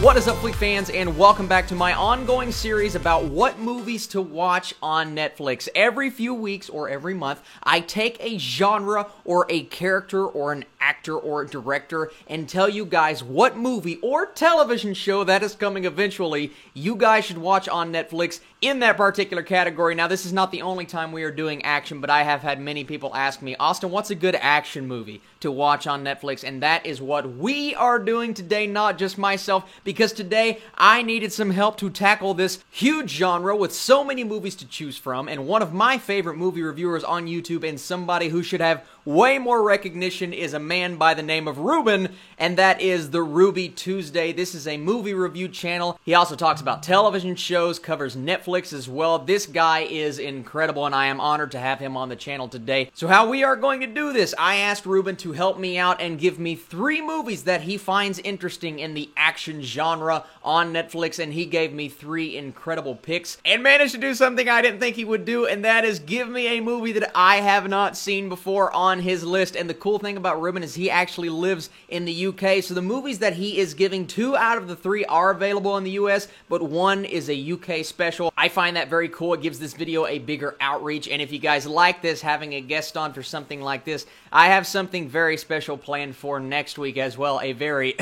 What is up, Fleek fans, and welcome back to my ongoing series about what movies to watch on Netflix. Every few weeks or every month, I take a genre or a character or an actor or director and tell you guys what movie or television show that is coming eventually you guys should watch on Netflix in that particular category. Now, this is not the only time we are doing action, but I have had many people ask me, Austin, what's a good action movie to watch on Netflix? And that is what we are doing today, not just myself, because today I needed some help to tackle this huge genre with so many movies to choose from, and one of my favorite movie reviewers on YouTube and somebody who should have way more recognition is a man by the name of Ruben, and that is the Ruby Tuesday. This is a movie review channel. He also talks about television shows, covers Netflix as well. This guy is incredible, and I am honored to have him on the channel today. So how we are going to do this, I asked Ruben to help me out and give me 3 movies that he finds interesting in the action genre on Netflix, and he gave me 3 incredible picks and managed to do something I didn't think he would do, and that is give me a movie that I have not seen before on his list. And the cool thing about Ruben is he actually lives in the UK, so the movies that he is giving, 2 out of the 3 are available in the US, but 1 is a UK special. I find that very cool. It gives this video a bigger outreach, and if you guys like this, having a guest on for something like this, I have something very special planned for next week as well, a very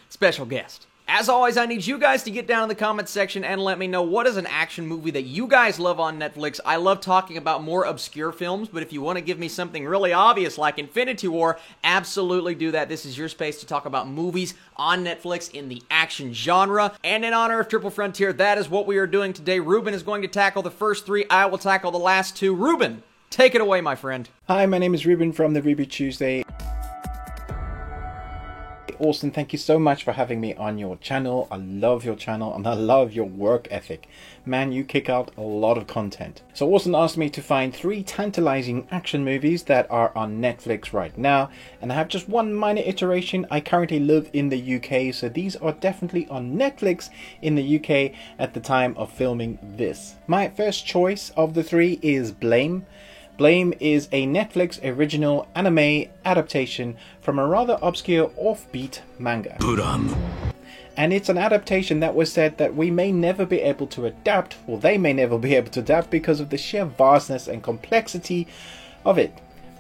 special guest. As always, I need you guys to get down in the comments section and let me know what is an action movie that you guys love on Netflix. I love talking about more obscure films, but if you want to give me something really obvious like Infinity War, absolutely do that. This is your space to talk about movies on Netflix in the action genre. And in honor of Triple Frontier, that is what we are doing today. Ruben is going to tackle the first 3. I will tackle the last 2. Ruben, take it away, my friend. Hi, my name is Ruben from the Ruby Tuesday. Austin, thank you so much for having me on your channel. I love your channel and I love your work ethic. Man, you kick out a lot of content. So Austin asked me to find 3 tantalizing action movies that are on Netflix right now, and I have just one minor iteration. I currently live in the UK, so these are definitely on Netflix in the UK at the time of filming this. My first choice of the 3 is Blame. Blame is a Netflix original anime adaptation from a rather obscure offbeat manga. And it's an adaptation that was said that we may never be able to adapt, or they may never be able to adapt because of the sheer vastness and complexity of it.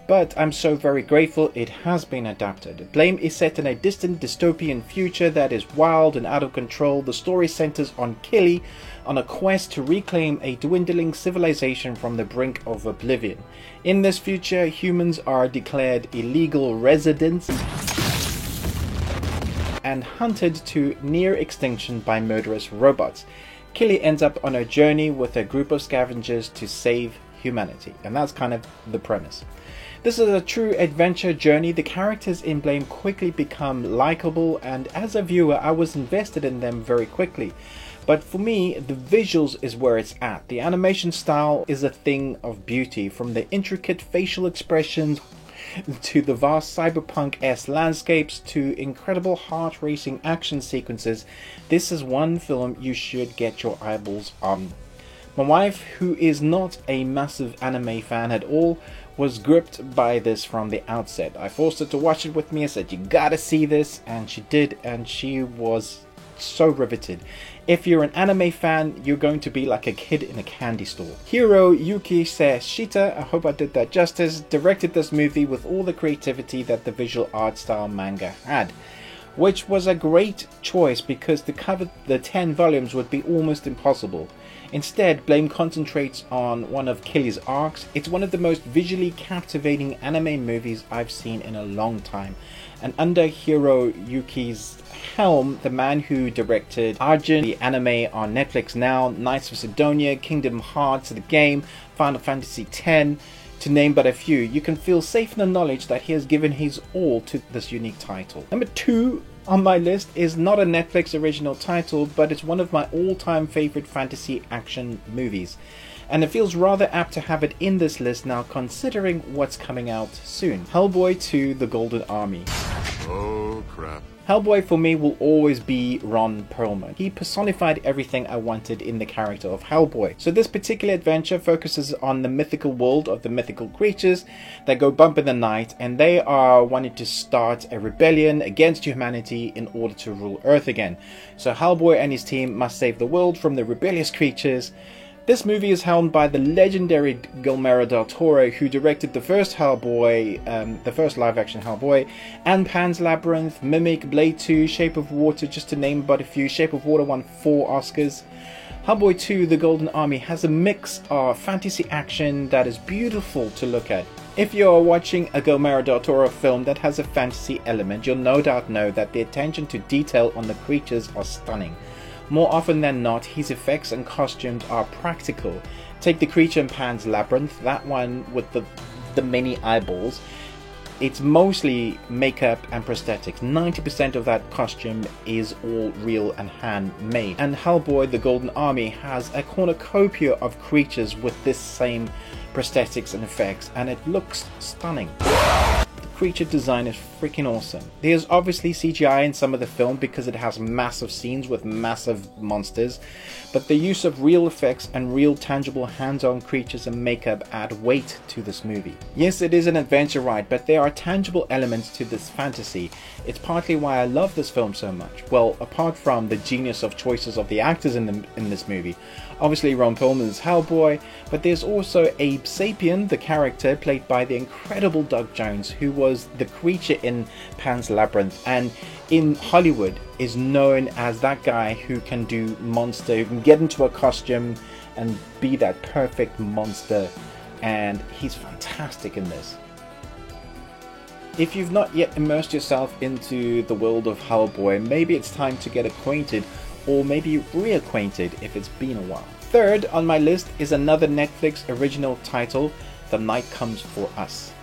But I'm so very grateful it has been adapted. Blame is set in a distant dystopian future that is wild and out of control. The story centers on Killy on a quest to reclaim a dwindling civilization from the brink of oblivion. In this future, humans are declared illegal residents and hunted to near extinction by murderous robots. Killy ends up on a journey with a group of scavengers to save humanity, and that's kind of the premise. This is a true adventure journey. The characters in Blame quickly become likable, and as a viewer I was invested in them very quickly. But for me, the visuals is where it's at. The animation style is a thing of beauty, from the intricate facial expressions to the vast cyberpunk-esque landscapes to incredible heart-racing action sequences. This is one film you should get your eyeballs on. My wife, who is not a massive anime fan at all, was gripped by this from the outset. I forced her to watch it with me. I said, you gotta see this, and she did, and she was so riveted. If you're an anime fan, you're going to be like a kid in a candy store. Hiroyuki Shita, I hope I did that justice, directed this movie with all the creativity that the visual art style manga had, which was a great choice because to cover the 10 volumes would be almost impossible. Instead, Blame concentrates on one of Killy's arcs. It's one of the most visually captivating anime movies I've seen in a long time. And under Hiroyuki's helm, the man who directed Arjun, the anime on Netflix now, Knights of Sidonia, Kingdom Hearts, the game, Final Fantasy X, to name but a few, you can feel safe in the knowledge that he has given his all to this unique title. Number 2 on my list is not a Netflix original title, but it's one of my all-time favorite fantasy action movies. and it feels rather apt to have it in this list now considering what's coming out soon. Hellboy 2: The Golden Army. Oh crap. Hellboy for me will always be Ron Perlman. He personified everything I wanted in the character of Hellboy. So this particular adventure focuses on the mythical world of the mythical creatures that go bump in the night, and they are wanting to start a rebellion against humanity in order to rule Earth again. So Hellboy and his team must save the world from the rebellious creatures. This movie is helmed by the legendary Guillermo del Toro, who directed the first Hellboy, the first live-action Hellboy, and Pan's Labyrinth, Mimic, Blade 2, Shape of Water, just to name but a few. Shape of Water won 4 Oscars. Hellboy 2: The Golden Army has a mix of fantasy action that is beautiful to look at. If you are watching a Guillermo del Toro film that has a fantasy element, you'll no doubt know that the attention to detail on the creatures are stunning. More often than not, his effects and costumes are practical. Take the creature in Pan's Labyrinth, that one with the many eyeballs. It's mostly makeup and prosthetics. 90% of that costume is all real and handmade. And Hellboy: The Golden Army has a cornucopia of creatures with this same prosthetics and effects, and it looks stunning. The creature design is freaking awesome. There's obviously CGI in some of the film because it has massive scenes with massive monsters, but the use of real effects and real tangible hands-on creatures and makeup add weight to this movie. Yes, it is an adventure ride, but there are tangible elements to this fantasy. It's partly why I love this film so much. Well, apart from the genius of choices of the actors in this movie. Obviously Ron Perlman's Hellboy, but there's also Abe Sapien, the character played by the incredible Doug Jones, who was the creature in Pan's Labyrinth, and in Hollywood is known as that guy who can do monster, who can get into a costume and be that perfect monster, and he's fantastic in this. If you've not yet immersed yourself into the world of Hellboy, maybe it's time to get acquainted, or maybe reacquainted if it's been a while. Third on my list is another Netflix original title, The Night Comes for Us.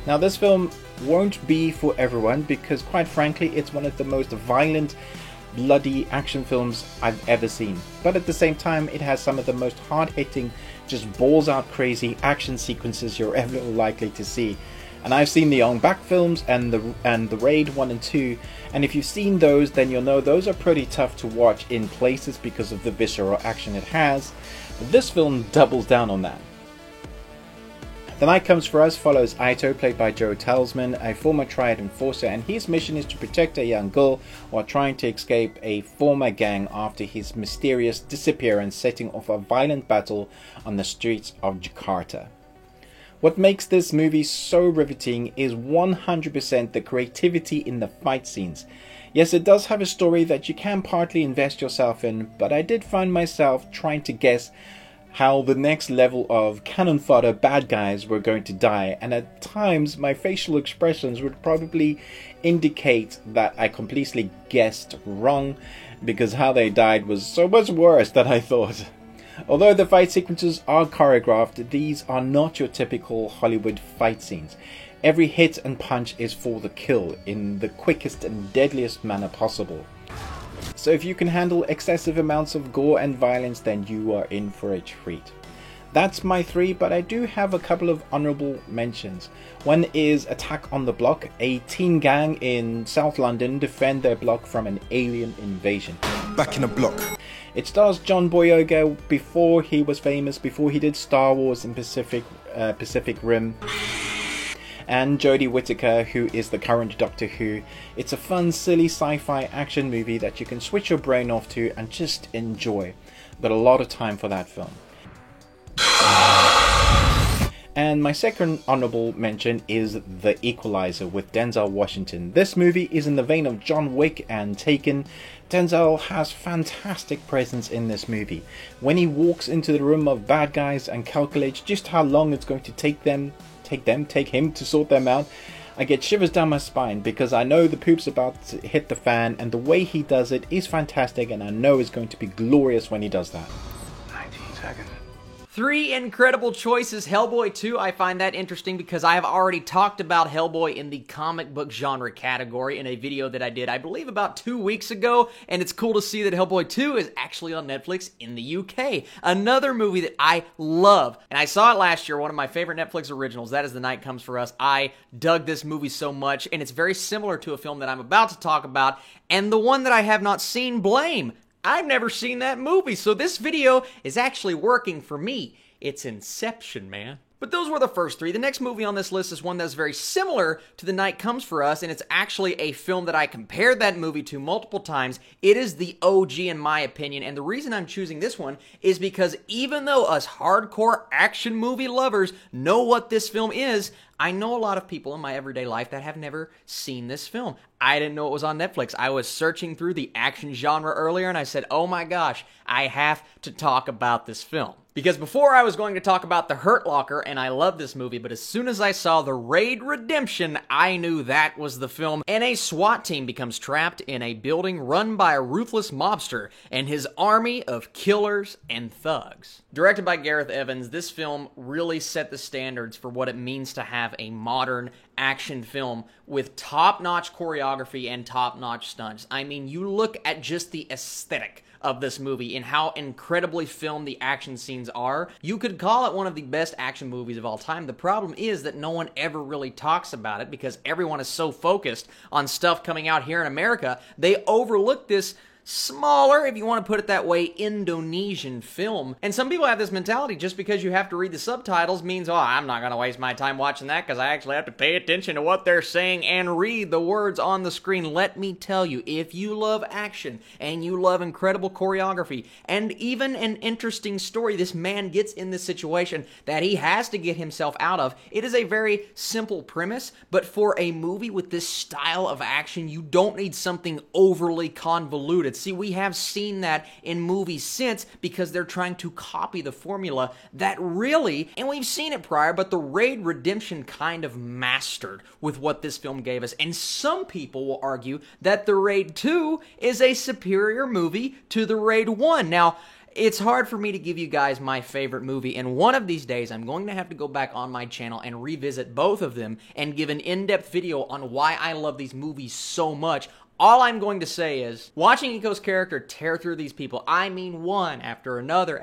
Now this film won't be for everyone because quite frankly it's one of the most violent, bloody action films I've ever seen. But at the same time it has some of the most hard-hitting, just balls out crazy action sequences you're ever likely to see. And I've seen the Ong Bak films and the Raid 1 and 2, and if you've seen those then you'll know those are pretty tough to watch in places because of the visceral action it has. But this film doubles down on that. The Night Comes for Us follows Aito, played by Joe Talisman, a former Triad enforcer, and his mission is to protect a young girl while trying to escape a former gang after his mysterious disappearance, setting off a violent battle on the streets of Jakarta. What makes this movie so riveting is 100% the creativity in the fight scenes. Yes, it does have a story that you can partly invest yourself in, but I did find myself trying to guess how the next level of cannon fodder bad guys were going to die, and at times my facial expressions would probably indicate that I completely guessed wrong, because how they died was so much worse than I thought. Although the fight sequences are choreographed, these are not your typical Hollywood fight scenes. Every hit and punch is for the kill in the quickest and deadliest manner possible. So if you can handle excessive amounts of gore and violence, then you are in for a treat. That's my 3, but I do have a couple of honourable mentions. One is Attack on the Block. A teen gang in South London defend their block from an alien invasion. Back in the block. It stars John Boyega before he was famous, before he did Star Wars and Pacific Rim, and Jodie Whittaker, who is the current Doctor Who. It's a fun, silly sci-fi action movie that you can switch your brain off to and just enjoy. Got a lot of time for that film. And my second honorable mention is The Equalizer with Denzel Washington. This movie is in the vein of John Wick and Taken. Denzel has fantastic presence in this movie. When he walks into the room of bad guys and calculates just how long it's going to take him to sort them out, I get shivers down my spine because I know the poop's about to hit the fan, and the way he does it is fantastic, and I know it's going to be glorious when he does that. 19 seconds. 3 incredible choices. Hellboy 2, I find that interesting because I have already talked about Hellboy in the comic book genre category in a video that I did, I believe, about 2 weeks ago, and it's cool to see that Hellboy 2 is actually on Netflix in the UK. Another movie that I love, and I saw it last year, one of my favorite Netflix originals, that is The Night Comes for Us. I dug this movie so much, and it's very similar to a film that I'm about to talk about, and the one that I have not seen, Blame. I've never seen that movie, so this video is actually working for me. It's Inception, man. But those were the first 3. The next movie on this list is one that's very similar to The Night Comes for Us, and it's actually a film that I compared that movie to multiple times. It is the OG in my opinion, and the reason I'm choosing this one is because even though us hardcore action movie lovers know what this film is, I know a lot of people in my everyday life that have never seen this film. I didn't know it was on Netflix. I was searching through the action genre earlier, and I said, oh my gosh, I have to talk about this film. Because before I was going to talk about The Hurt Locker, and I love this movie, but as soon as I saw The Raid Redemption, I knew that was the film. And a SWAT team becomes trapped in a building run by a ruthless mobster and his army of killers and thugs. Directed by Gareth Evans, this film really set the standards for what it means to have a modern action film with top-notch choreography and top-notch stunts. I mean, you look at just the aesthetic of this movie and how incredibly filmed the action scenes are. You could call it one of the best action movies of all time. The problem is that no one ever really talks about it because everyone is so focused on stuff coming out here in America, they overlook this smaller, if you want to put it that way, Indonesian film. And some people have this mentality, just because you have to read the subtitles means, oh, I'm not going to waste my time watching that because I actually have to pay attention to what they're saying and read the words on the screen. Let me tell you, if you love action and you love incredible choreography and even an interesting story this man gets in this situation that he has to get himself out of, it is a very simple premise, but for a movie with this style of action, you don't need something overly convoluted. See, we have seen that in movies since because they're trying to copy the formula that really, and we've seen it prior, but The Raid Redemption kind of mastered with what this film gave us. And some people will argue that The Raid 2 is a superior movie to The Raid 1. Now, it's hard for me to give you guys my favorite movie, and one of these days I'm going to have to go back on my channel and revisit both of them and give an in-depth video on why I love these movies so much. All I'm going to say is, watching Iko's character tear through these people, I mean one after another,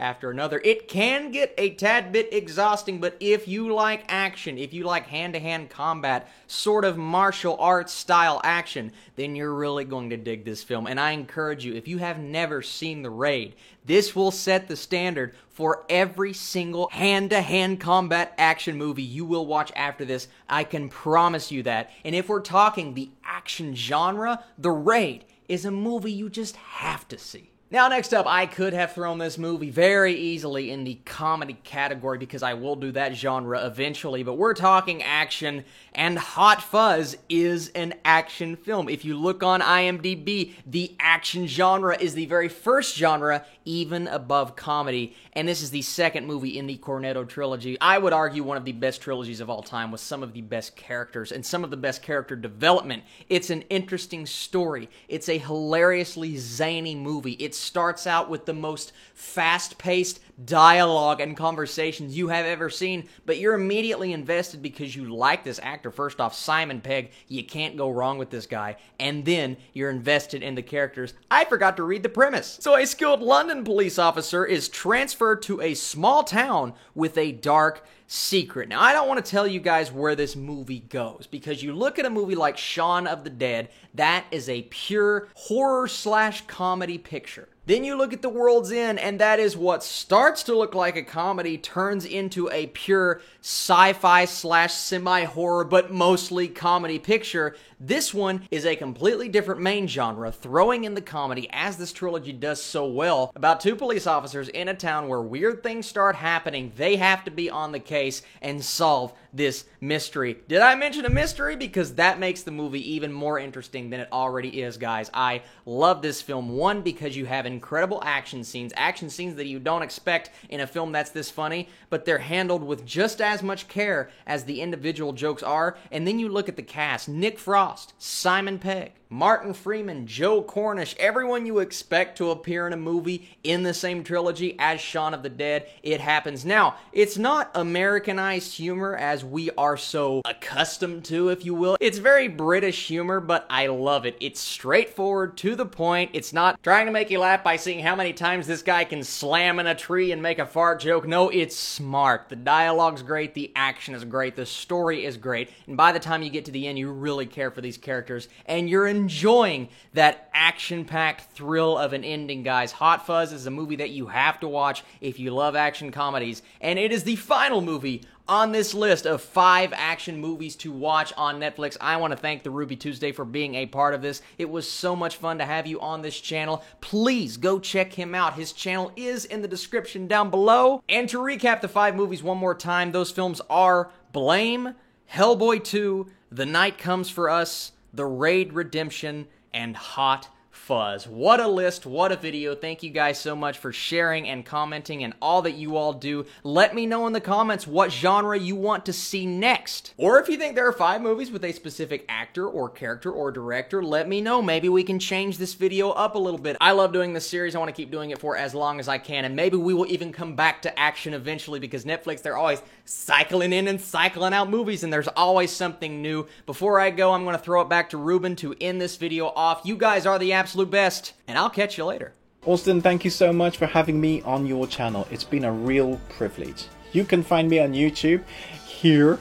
it can get a tad bit exhausting, but if you like action, if you like hand-to-hand combat, sort of martial arts style action, then you're really going to dig this film. And I encourage you, if you have never seen The Raid, this will set the standard for every single hand-to-hand combat action movie you will watch after this. I can promise you that. And if we're talking the action genre, The Raid is a movie you just have to see. Now, next up, I could have thrown this movie very easily in the comedy category because I will do that genre eventually, but we're talking action, and Hot Fuzz is an action film. If you look on IMDb, the action genre is the very first genre, even above comedy, and this is the second movie in the Cornetto trilogy. I would argue one of the best trilogies of all time with some of the best characters and some of the best character development. It's an interesting story. It's a hilariously zany movie. It starts out with the most fast-paced dialogue and conversations you have ever seen, but you're immediately invested because you like this actor. First off, Simon Pegg, you can't go wrong with this guy, and then you're invested in the characters. I forgot to read the premise. So a skilled London police officer is transferred to a small town with a dark secret. Now, I don't want to tell you guys where this movie goes, because you look at a movie like Shaun of the Dead, that is a pure horror/comedy picture. Then you look at The World's End, and that is what starts to look like a comedy, turns into a pure sci-fi/semi-horror, but mostly comedy picture. This one is a completely different main genre, throwing in the comedy, as this trilogy does so well, about two police officers in a town where weird things start happening. They have to be on the case and solve this mystery. Did I mention a mystery? Because that makes the movie even more interesting than it already is, guys. I love this film. One, because you have incredible action scenes that you don't expect in a film that's this funny, but they're handled with just as much care as the individual jokes are. And then you look at the cast: Nick Frost, Simon Pegg, Martin Freeman, Joe Cornish, everyone you expect to appear in a movie in the same trilogy as Shaun of the Dead. It happens. Now, it's not Americanized humor as we are so accustomed to, if you will. It's very British humor, but I love it. It's straightforward, to the point. It's not trying to make you laugh by seeing how many times this guy can slam in a tree and make a fart joke. No, it's smart. The dialogue's great, the action is great, the story is great, and by the time you get to the end, you really care for these characters, and you're enjoying that action-packed thrill of an ending, guys. Hot Fuzz is a movie that you have to watch if you love action comedies, and it is the final movie on this list of 5 action movies to watch on Netflix. I want to thank the Ruby Tuesday for being a part of this. It was so much fun to have you on this channel. Please go check him out. His channel is in the description down below. And to recap the 5 movies one more time, those films are Blame, Hellboy 2, The Night Comes for Us, The Raid Redemption, and Hot Fuzz. What a list, what a video. Thank you guys so much for sharing and commenting and all that you all do. Let me know in the comments what genre you want to see next. Or if you think there are 5 movies with a specific actor or character or director, let me know. Maybe we can change this video up a little bit. I love doing this series. I want to keep doing it for as long as I can, and maybe we will even come back to action eventually, because Netflix, they're always cycling in and cycling out movies, and there's always something new. Before I go, I'm going to throw it back to Ruben to end this video off. You guys are the absolute best, and I'll catch you later. Austin, thank you so much for having me on your channel. It's been a real privilege. You can find me on YouTube here,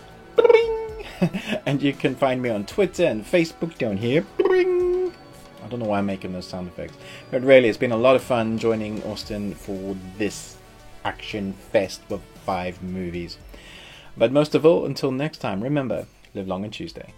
and you can find me on Twitter and Facebook down here. I don't know why I'm making those sound effects, but really it's been a lot of fun joining Austin for this action fest of 5 movies. But most of all, until next time, remember, live long and Tuesday.